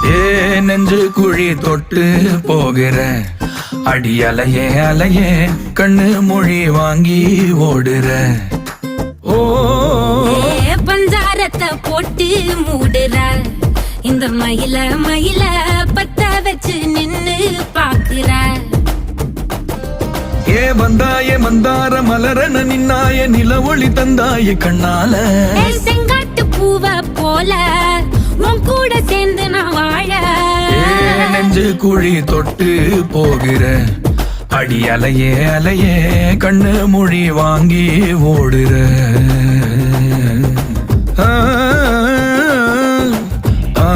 ஏ நெஞ்சு குழி தொட்டு போகிற அடி அலையே அலையே கண்ணு மொழி வாங்கி ஓடுற. ஓ பஞ்சாரத்தை போட்டு மூடுற இந்த மயில மயில பத்த வச்சு நின்னு பாக்குற. ஏ வந்தாய மந்தார மலரன நின்னாய நில ஒளி தந்தாய கண்ணால. செங்காட்டு பூவ போல உன் கூட சேர்ந்து நான் வாழ. நெஞ்சு குழி தொட்டு போகிற அடி அலையே அலையே கண்ணு மொழி வாங்கி ஓடுற. ஆ ஆ